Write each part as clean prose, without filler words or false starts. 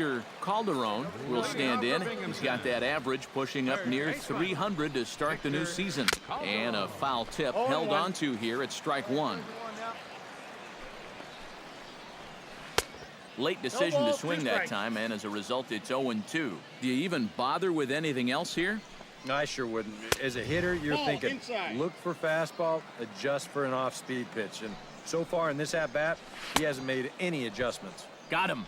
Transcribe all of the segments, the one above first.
Hector Calderon will stand in. He's got that average pushing up near 300 to start the new season. And a foul tip held on to here at strike one. Late decision to swing that time, and as a result, it's 0-2. Do you even bother with anything else here? No, I sure wouldn't. As a hitter, you're thinking, look for fastball, adjust for an off-speed pitch. And so far in this at-bat, he hasn't made any adjustments. Got him.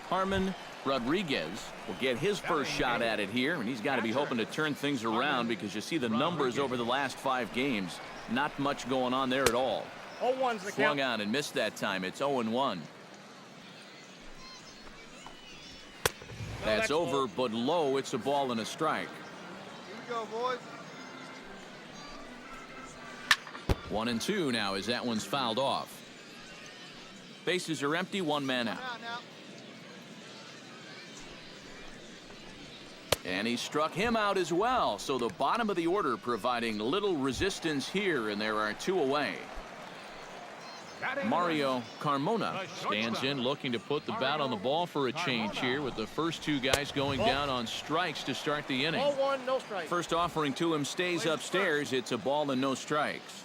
Harman Rodriguez will get his first shot at it here, and he's got to be hoping to turn things around because you see the numbers over the last 5 games. Not much going on there at all. 0-1's the count. Swung on and missed that time. It's 0-1. That's over, but low. It's a ball and a strike. Here we go, boys. 1-2 now as that one's fouled off. Bases are empty, 1 man out. And he struck him out as well. So the bottom of the order providing little resistance here, and there are 2 away. Mario Carmona stands in looking to put the bat on the ball for a change here with the first 2 guys going down on strikes to start the inning. 0-1, no strike. First offering to him stays upstairs. It's a ball and no strikes.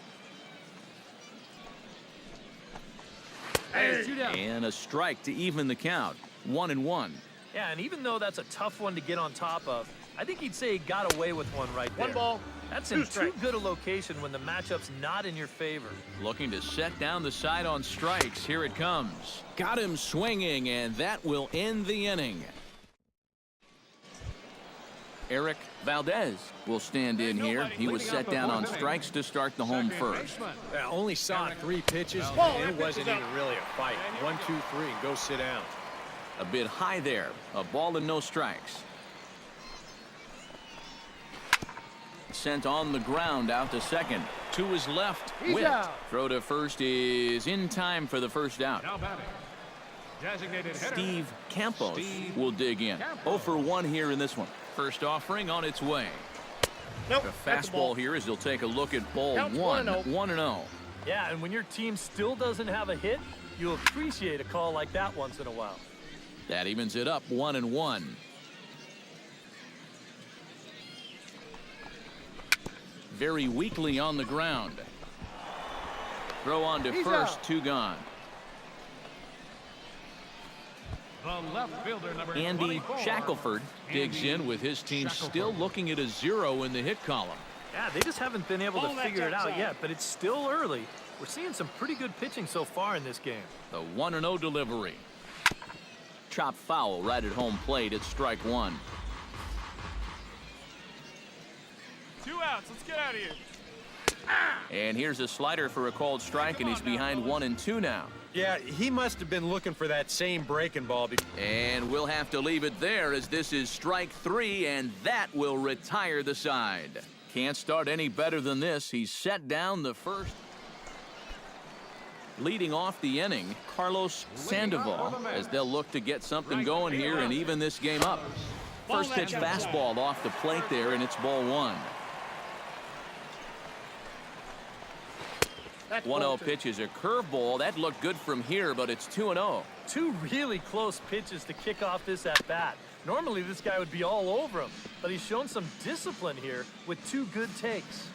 And a strike to even the count. 1-1. Yeah, and even though that's a tough one to get on top of, I think he'd say he got away with one right there. 1 ball. That's in too good a location when the matchup's not in your favor. Looking to set down the side on strikes. Here it comes. Got him swinging, and that will end the inning. Eric Valdez will stand in here. He was set down on strikes to start the home first. I only saw 3 pitches, and it wasn't even really a fight. 1, 2, 3, and go sit down. A bit high there. A ball and no strikes. Sent on the ground out to second. To his left. Whipped. Throw to first is in time for the first out. Steve Campos will dig in. 0 for 1 here in this one. First offering on its way. Nope, the fastball here as they'll take a look at ball 1. 1-0. Yeah, and when your team still doesn't have a hit, you'll appreciate a call like that once in a while. That evens it up 1-1. Very weakly on the ground. Throw on to first, 2 gone. Andy Shackelford digs in with his team still looking at a 0 in the hit column. Yeah, they just haven't been able to figure it out yet, but it's still early. We're seeing some pretty good pitching so far in this game. The 1-0 delivery. Chop foul right at home plate. It's strike 1. 2 outs. Let's get out of here. And here's a slider for a called strike, and he's behind 1-2 now. Yeah, he must have been looking for that same breaking ball. And we'll have to leave it there as this is strike 3, and that will retire the side. Can't start any better than this. He's set down the first. Leading off the inning, Carlos Sandoval, as they'll look to get something going here and even this game up. First pitch fastball off the plate there, and it's ball 1. 1-0 pitch is a curveball. That looked good from here, but it's 2-0. 2 really close pitches to kick off this at-bat. Normally, this guy would be all over him, but he's shown some discipline here with 2 good takes.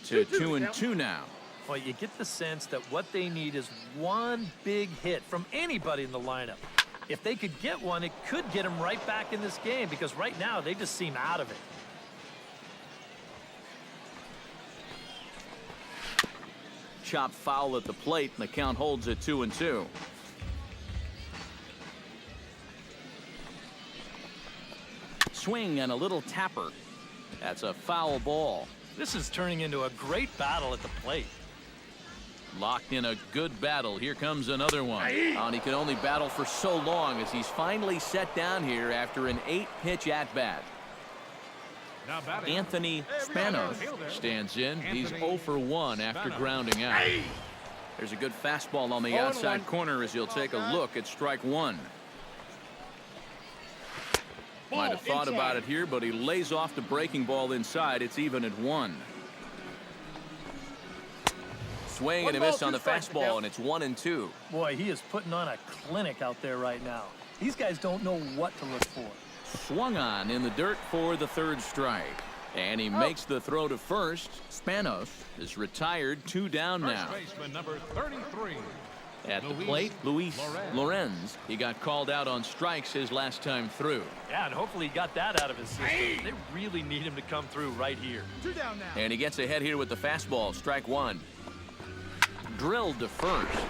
To 2-2 now. Well, you get the sense that what they need is 1 big hit from anybody in the lineup. If they could get one, it could get them right back in this game because right now they just seem out of it. Chop foul at the plate, and the count holds at 2-2. Swing and a little tapper. That's a foul ball. This is turning into a great battle at the plate. Locked in a good battle. Here comes another one. And he can only battle for so long as he's finally set down here after an 8-pitch at-bat. Anthony Spanos stands in. He's 0 for 1 after grounding out. There's a good fastball on the outside corner as he'll take a look at strike 1. Might have thought about it here, but he lays off the breaking ball inside. It's even at 1. Swing and a 1 miss ball, on the 2 strikes, fastball, and it's 1-2. Boy, he is putting on a clinic out there right now. These guys don't know what to look for. Swung on in the dirt for the 3rd strike. And he makes the throw to first. Spanos is retired, 2 down now. First baseman number 33. At the plate, Luis Lorenz. He got called out on strikes his last time through. Yeah, and hopefully he got that out of his system. They really need him to come through right here. 2 down now. And he gets ahead here with the fastball, strike 1. Drilled to first.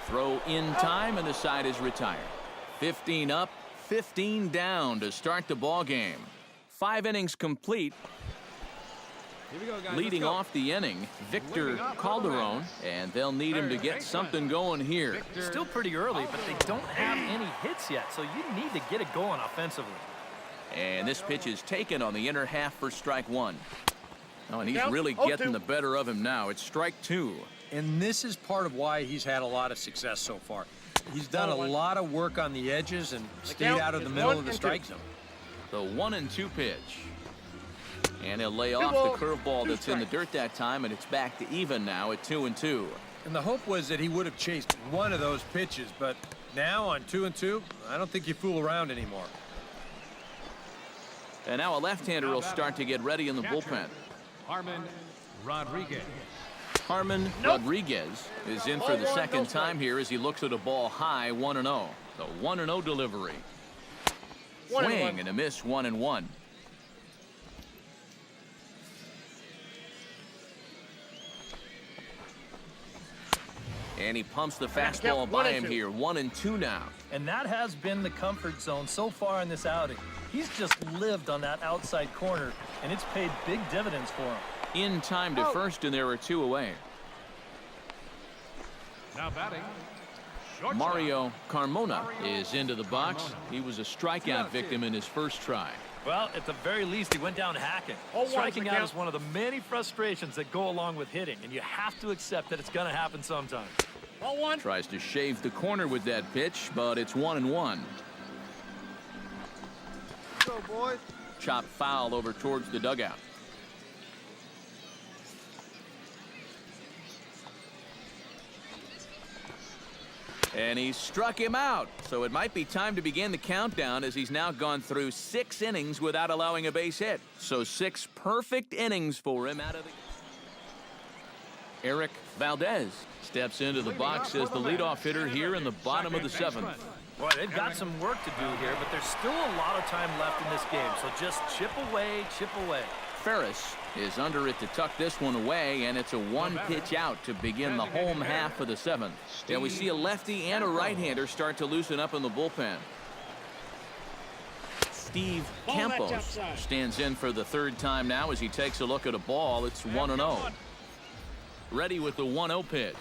Throw in time, and the side is retired. 15 up, 15 down to start the ball game. 5 innings complete. Here we go, guys. Leading Let's go. off the inning, Victor Calderon, and they'll need him to get something going here. Still pretty early, but they don't have any hits yet, so you need to get it going offensively. And this pitch is taken on the inner half for strike 1. Oh, and he's Count. really 0-2. getting the better of him now. It's strike 2. And this is part of why he's had a lot of success so far. He's done a 1-1. lot of work on the edges and stayed count out of the is middle 1 of the and strike 2. zone. The 1-2 pitch. And he'll lay off ball, the curveball 2 that's in the strikes. dirt that time, and it's back to even now at 2-2. And the hope was that he would have chased one of those pitches, but now on 2-2, I don't think you fool around anymore. And now a left-hander will start to get ready in the bullpen. Harmon Rodriguez. Harmon Rodriguez is in for the 0-1, second no time here as he looks at a ball high, 1-0. The 1-0 delivery. 1-1. Swing and a miss, 1-1. And he pumps the fastball count, by him 1-2. here, 1-2 now. And that has been the comfort zone so far in this outing. He's just lived on that outside corner, and it's paid big dividends for him. In time to first, and there are 2 away. Now batting. Shortstop. Mario Carmona is into the box. He was a strikeout victim in his first try. Well, at the very least, he went down hacking. 0-1 Striking the out count. is one of the many frustrations that go along with hitting, and you have to accept that it's going to happen sometime. 0-1. Tries to shave the corner with that pitch, but it's 1-1. Let's go, boys. Chop foul over towards the dugout. And he struck him out. So it might be time to begin the countdown as he's now gone through 6 innings without allowing a base hit. So 6 perfect innings for him out of the... Eric Valdez steps into the box as the leadoff hitter here in the bottom of the 7th. Boy, they've got some work to do here, but there's still a lot of time left in this game. So just chip away, chip away. Ferris is under it to tuck this one away, and it's a 1-pitch out to begin the home half of the 7th. And we see a lefty and a right-hander start to loosen up in the bullpen. Steve Ball that's Campos outside. stands in for the 3rd time now as he takes a look at a ball. It's 1-0. Ready with the 1-0 pitch.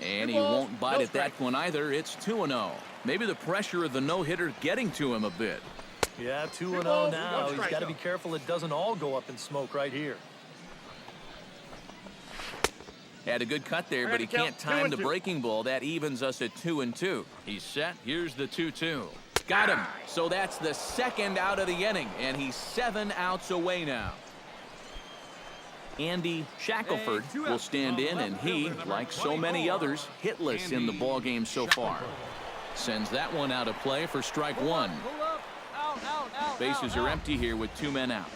And he won't bite at that one either. It's 2-0. Maybe the pressure of the no-hitter getting to him a bit. Yeah, 2-0 balls, now. 1 He's strike. got to be careful it doesn't all go up in smoke right here. Had a good cut there, but he Ready to can't count, time 2-2. the breaking ball. That evens us at 2-2. He's set. Here's the 2-2. Got him. So that's the 2nd out of the inning, and he's 7 outs away now. Andy Shackelford will stand in, and he, like so many others, hitless in the ballgame so far. Sends that one out of play for strike 1. Pull up. Out. Bases are empty here with 2 men out.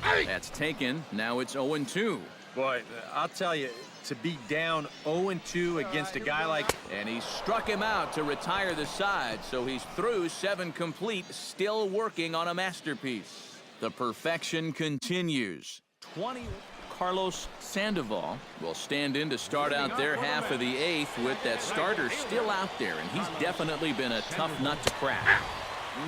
That's taken. Now it's 0-2. Boy, I'll tell you, to be down 0-2 against a guy like... And he struck him out to retire the side, so he's through 7 complete, still working on a masterpiece. The perfection continues. 20. Carlos Sandoval will stand in to start out their half of the 8th with that starter still out there, and he's definitely been a tough nut to crack.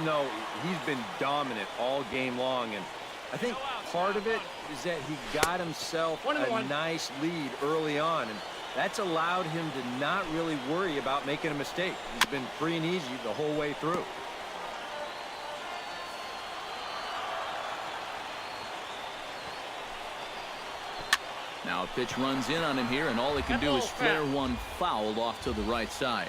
No, he's been dominant all game long, and I think part of it is that he got himself a 1-1. nice lead early on, and that's allowed him to not really worry about making a mistake. He's been free and easy the whole way through. Now a pitch runs in on him here, and all he can do is flare one foul off to the right side.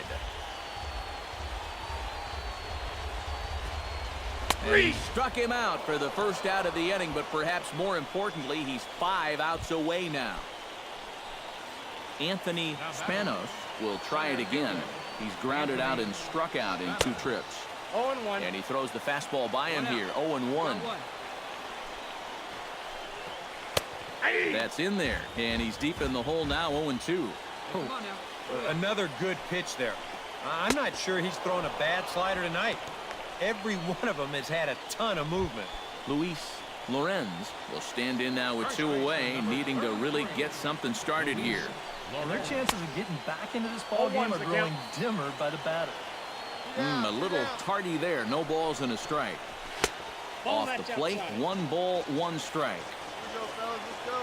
And he struck him out for the first out of the inning, but perhaps more importantly, he's 5 outs away now. Anthony Spanos will try it again. He's grounded out and struck out in 2 trips. 0-1. And he throws the fastball by him here, 0-1. That's in there, and he's deep in the hole now, 0-2. Another good pitch there. I'm not sure he's thrown a bad slider tonight. Every one of them has had a ton of movement. Luis Lorenz will stand in now with 2 away, needing to really get something started here. And their chances of getting back into this ball game are growing dimmer by the batter. A little tardy there. No balls and a strike. Off the plate, 1 ball, 1 strike. Let's go, fellas. Let's go.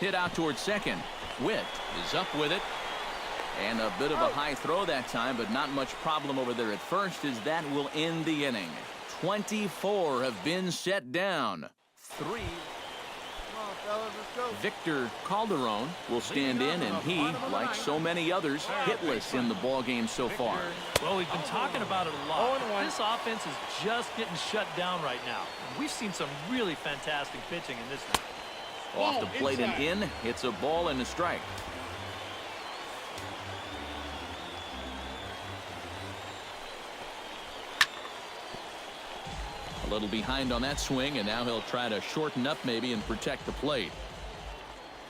Hit out towards second. Witt is up with it. And a bit of a high throw that time, but not much problem over there at first, as that will end the inning. 24 have been set down. 3. Come on, fellas. Let's go. Victor Calderon will stand in, and he, like so many others, hitless in the ballgame so far. Well, we've been talking about it a lot. 0-1. This offense is just getting shut down right now. We've seen some really fantastic pitching in this one. Off the plate and in. It's a ball and a strike. A little behind on that swing, and now he'll try to shorten up maybe and protect the plate.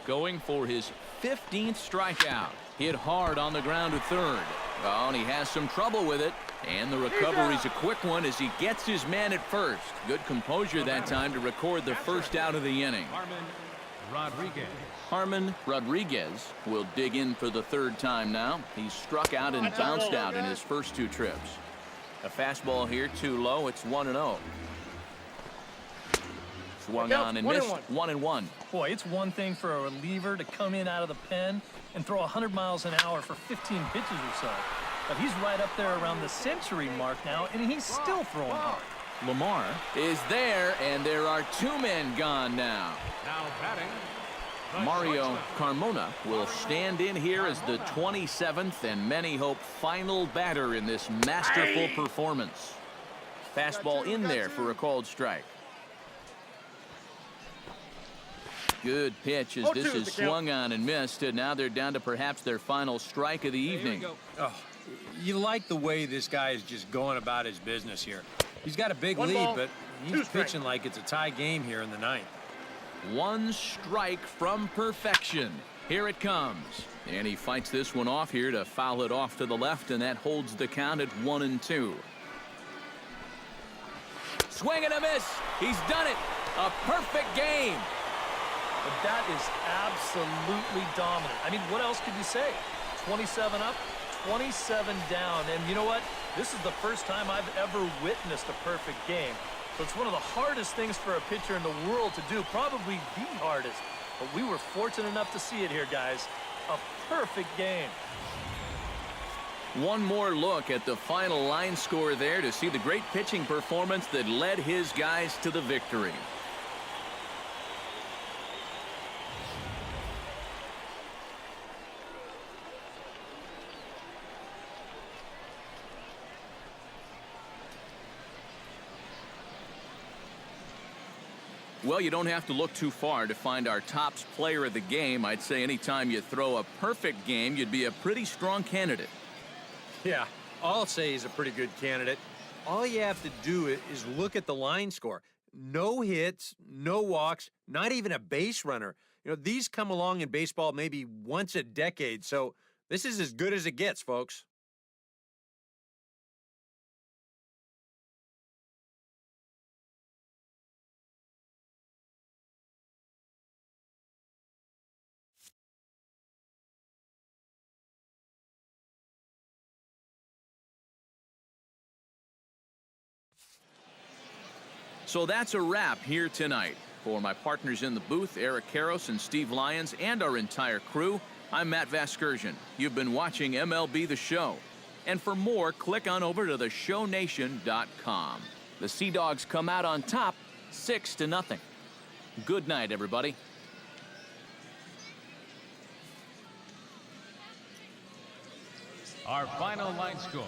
Going for his 15th strikeout. Hit hard on the ground to third. Oh, and he has some trouble with it. And the recovery's a quick one as he gets his man at first. Good composure that time to record the first out of the inning. Harman Rodriguez will dig in for the 3rd time now. He's struck out and bounced out in his first 2 trips. A fastball here, too low. It's 1-0. Swung on and missed. 1-1. Boy, it's one thing for a reliever to come in out of the pen and throw 100 miles an hour for 15 pitches or so. But he's right up there around the century mark now, and he's still throwing hard. Lamar is there, and there are 2 men gone now. Now batting. Mario Carmona will stand in here as the 27th and many hope final batter in this masterful performance. Fastball in there for a called strike. Good pitch as this is swung on and missed, and now they're down to perhaps their final strike of the evening. Oh, you like the way this guy is just going about his business here. He's got a big lead, ball, but he's pitching like it's a tie game here in the 9th. 1 strike from perfection. Here it comes. And he fights this one off here to foul it off to the left, and that holds the count at 1-2. Swing and a miss. He's done it. A perfect game. But that is absolutely dominant. I mean, what else could you say? 27 up, 27 down. And you know what? This is the first time I've ever witnessed a perfect game. So it's one of the hardest things for a pitcher in the world to do, probably the hardest. But we were fortunate enough to see it here, guys. A perfect game. One more look at the final line score there to see the great pitching performance that led his guys to the victory. Well, you don't have to look too far to find our tops player of the game. I'd say anytime you throw a perfect game, you'd be a pretty strong candidate. Yeah, all I'll say he's a pretty good candidate. All you have to do is look at the line score. No hits, no walks, not even a base runner. You know, these come along in baseball maybe once a decade, so this is as good as it gets, folks. So that's a wrap here tonight. For my partners in the booth, Eric Karros and Steve Lyons, and our entire crew, I'm Matt Vasgersian. You've been watching MLB The Show. And for more, click on over to theshownation.com. The Sea Dogs come out on top, 6-0. Good night, everybody. Our final line score.